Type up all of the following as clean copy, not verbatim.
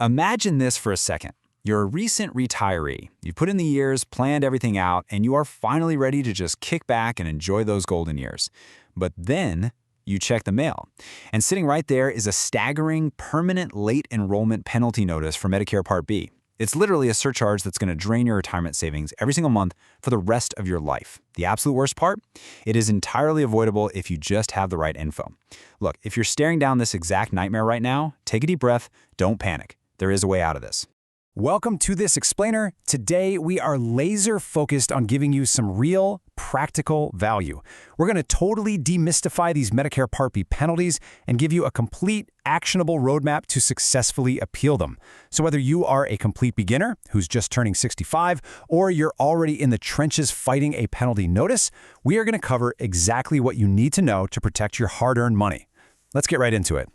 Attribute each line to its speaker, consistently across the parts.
Speaker 1: Imagine this for a second. You're a recent retiree. You've put in the years, planned everything out, and you are finally ready to just kick back and enjoy those golden years. But then you check the mail, and sitting right there is a staggering permanent late enrollment penalty notice for Medicare Part B. It's literally a surcharge that's going to drain your retirement savings every single month for the rest of your life. The absolute worst part? It is entirely avoidable if you just have the right info. Look, if you're staring down this exact nightmare right now, take a deep breath, don't panic. There is a way out of this.
Speaker 2: Welcome to this explainer. Today, we are laser focused on giving you some real, practical value. We're going to totally demystify these Medicare Part B penalties and give you a complete, actionable roadmap to successfully appeal them. So whether you are a complete beginner who's just turning 65, or you're already in the trenches fighting a penalty notice, we are going to cover exactly what you need to know to protect your hard-earned money. Let's get right into it.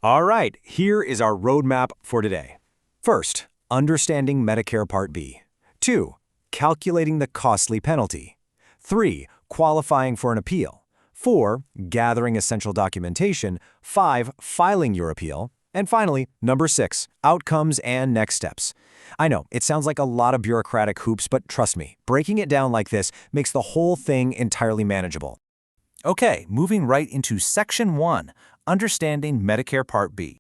Speaker 3: All right, here is our roadmap for today. First, understanding Medicare Part B. 2. Calculating the costly penalty. 3. Qualifying for an appeal. 4. Gathering essential documentation. 5. Filing your appeal. And finally, number 6. Outcomes and next steps. I know, it sounds like a lot of bureaucratic hoops, but trust me, breaking it down like this makes the whole thing entirely manageable. Okay, moving right into Section 1, Understanding Medicare Part B.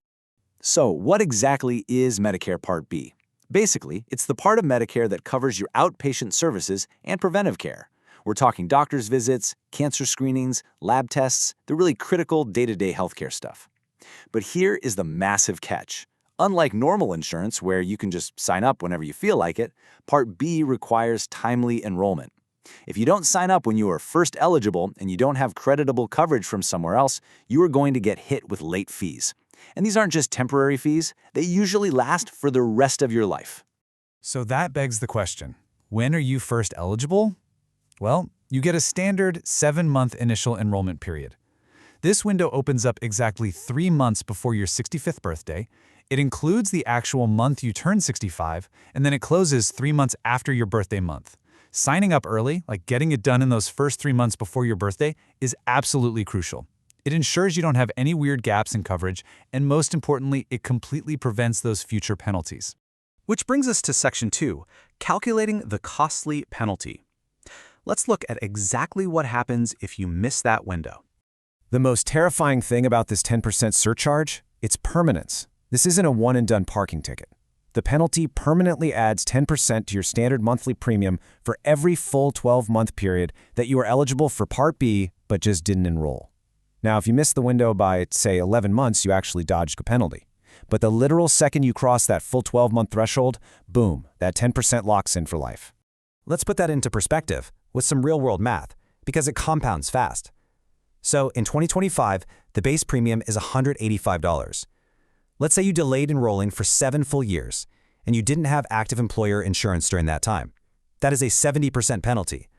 Speaker 3: So, what exactly is Medicare Part B? Basically, it's the part of Medicare that covers your outpatient services and preventive care. We're talking doctor's visits, cancer screenings, lab tests, the really critical day-to-day healthcare stuff. But here is the massive catch. Unlike normal insurance, where you can just sign up whenever you feel like it, Part B requires timely enrollment. If you don't sign up when you are first eligible and you don't have creditable coverage from somewhere else, you are going to get hit with late fees. And these aren't just temporary fees, they usually last for the rest of your life.
Speaker 2: So that begs the question, when are you first eligible? Well, you get a standard 7-month initial enrollment period. This window opens up exactly 3 months before your 65th birthday. It includes the actual month you turn 65, and then it closes 3 months after your birthday month. Signing up early, like getting it done in those first 3 months before your birthday, is absolutely crucial. It ensures you don't have any weird gaps in coverage, and most importantly, it completely prevents those future penalties.
Speaker 4: Which brings us to Section 2, calculating the costly penalty. Let's look at exactly what happens if you miss that window.
Speaker 2: The most terrifying thing about this 10% surcharge? It's permanence. This isn't a one-and-done parking ticket. The penalty permanently adds 10% to your standard monthly premium for every full 12-month period that you are eligible for Part B but just didn't enroll. Now, if you miss the window by, say, 11 months, you actually dodged a penalty. But the literal second you cross that full 12-month threshold, boom, that 10% locks in for life.
Speaker 4: Let's put that into perspective with some real-world math, because it compounds fast. So, in 2025, the base premium is $185. Let's say you delayed enrolling for 7 full years, and you didn't have active employer insurance during that time. That is a 70% penalty.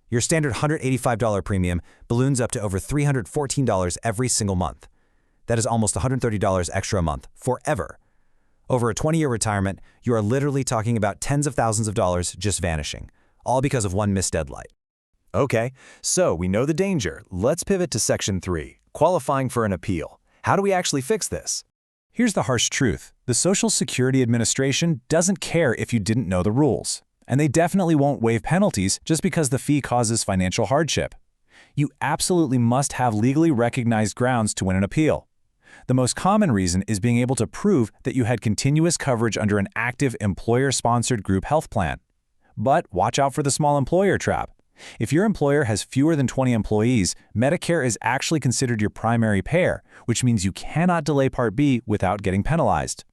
Speaker 4: Your standard $185 premium balloons up to over $314 every single month. That is almost $130 extra a month, forever. Over a 20-year retirement, you are literally talking about tens of thousands of dollars just vanishing, all because of one missed deadline.
Speaker 3: Okay, so we know the danger. Let's pivot to Section 3, qualifying for an appeal. How do we actually fix this?
Speaker 2: Here's the harsh truth. The Social Security Administration doesn't care if you didn't know the rules. And they definitely won't waive penalties just because the fee causes financial hardship. You absolutely must have legally recognized grounds to win an appeal. The most common reason is being able to prove that you had continuous coverage under an active employer-sponsored group health plan. But watch out for the small employer trap. If your employer has fewer than 20 employees, Medicare is actually considered your primary payer, which means you cannot delay Part B without getting penalized.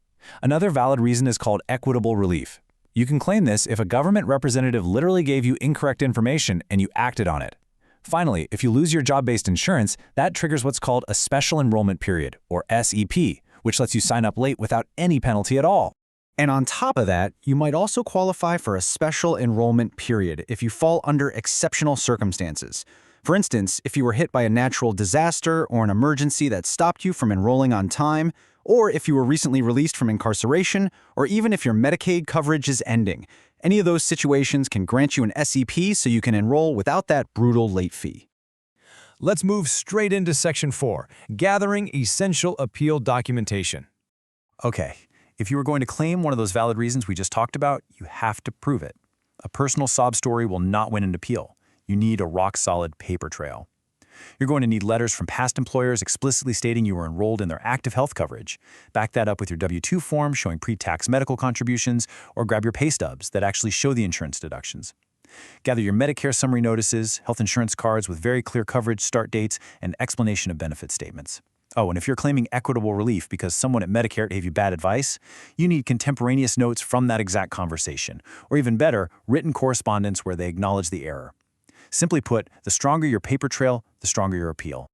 Speaker 2: Another valid reason is called equitable relief. You can claim this if a government representative literally gave you incorrect information and you acted on it. Finally, if you lose your job-based insurance, that triggers what's called a special enrollment period, or SEP, which lets you sign up late without any penalty at all.
Speaker 4: And on top of that, you might also qualify for a special enrollment period if you fall under exceptional circumstances. For instance, if you were hit by a natural disaster or an emergency that stopped you from enrolling on time, or if you were recently released from incarceration, or even if your Medicaid coverage is ending. Any of those situations can grant you an SEP so you can enroll without that brutal late fee.
Speaker 5: Let's move straight into Section 4, gathering essential appeal documentation.
Speaker 4: Okay,
Speaker 2: If you are going to claim one of those valid reasons we just talked about, you have to prove it. A personal sob story will not win an appeal. You need a rock-solid paper trail. You're going to need letters from past employers explicitly stating you were enrolled in their active health coverage. Back that up with your W-2 form showing pre-tax medical contributions, or grab your pay stubs that actually show the insurance deductions. Gather your Medicare summary notices, health insurance cards with very clear coverage start dates, and explanation of benefit statements. Oh, and if you're claiming equitable relief because someone at Medicare gave you bad advice, you need contemporaneous notes from that exact conversation, or even better, written correspondence where they acknowledge the error. Simply put, the stronger your paper trail, the stronger your appeal.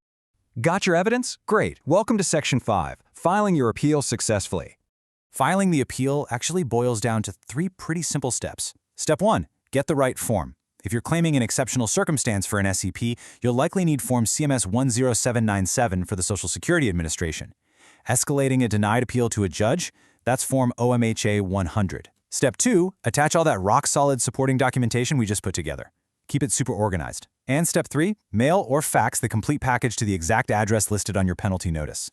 Speaker 3: Got your evidence? Great. Welcome to Section 5, filing your appeal successfully.
Speaker 2: Filing the appeal actually boils down to 3 pretty simple steps. Step 1, get the right form. If you're claiming an exceptional circumstance for an SEP, you'll likely need Form CMS 10797 for the Social Security Administration. Escalating a denied appeal to a judge, that's Form OMHA 100. Step 2, attach all that rock-solid supporting documentation we just put together. Keep it super organized. And Step 3, mail or fax the complete package to the exact address listed on your penalty notice.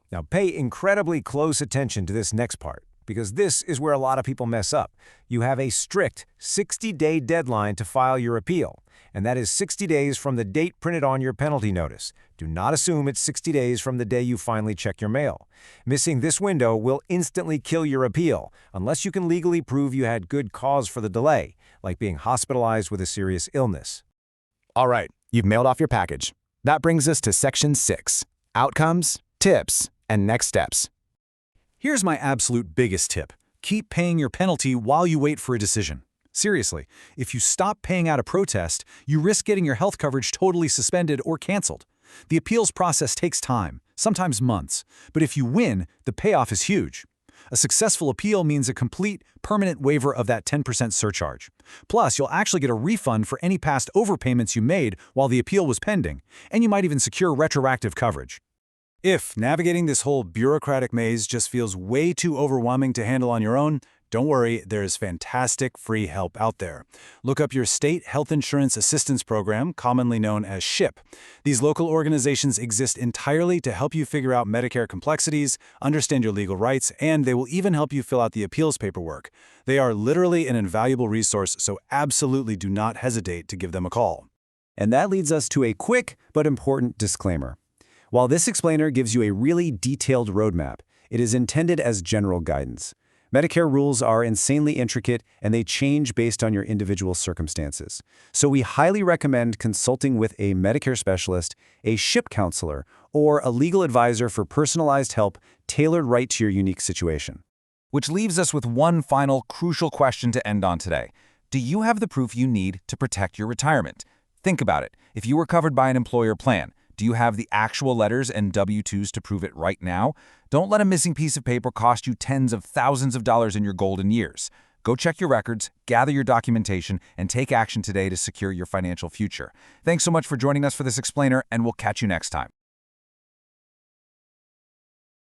Speaker 3: Now pay incredibly close attention to this next part, because this is where a lot of people mess up. You have a strict 60-day deadline to file your appeal, and that is 60 days from the date printed on your penalty notice. Do not assume it's 60 days from the day you finally check your mail. Missing this window will instantly kill your appeal, unless you can legally prove you had good cause for the delay, like being hospitalized with a serious illness.
Speaker 1: All right, you've mailed off your package. That brings us to Section 6, Outcomes, Tips, and Next Steps.
Speaker 2: Here's my absolute biggest tip. Keep paying your penalty while you wait for a decision. Seriously, if you stop paying out a protest, you risk getting your health coverage totally suspended or canceled. The appeals process takes time, sometimes months, but if you win, the payoff is huge. A successful appeal means a complete, permanent waiver of that 10% surcharge. Plus, you'll actually get a refund for any past overpayments you made while the appeal was pending, and you might even secure retroactive coverage. If navigating this whole bureaucratic maze just feels way too overwhelming to handle on your own, don't worry, there's fantastic free help out there. Look up your State Health Insurance Assistance Program, commonly known as SHIP. These local organizations exist entirely to help you figure out Medicare complexities, understand your legal rights, and they will even help you fill out the appeals paperwork. They are literally an invaluable resource, so absolutely do not hesitate to give them a call.
Speaker 3: And that leads us to a quick but important disclaimer. While this explainer gives you a really detailed roadmap, it is intended as general guidance. Medicare rules are insanely intricate, and they change based on your individual circumstances. So we highly recommend consulting with a Medicare specialist, a SHIP counselor, or a legal advisor for personalized help tailored right to your unique situation.
Speaker 6: Which leaves us with one final crucial question to end on today. Do you have the proof you need to protect your retirement? Think about it. If you were covered by an employer plan, do you have the actual letters and W-2s to prove it right now? Don't let a missing piece of paper cost you tens of thousands of dollars in your golden years. Go check your records, gather your documentation, and take action today to secure your financial future. Thanks so much for joining us for this explainer, and we'll catch you next time.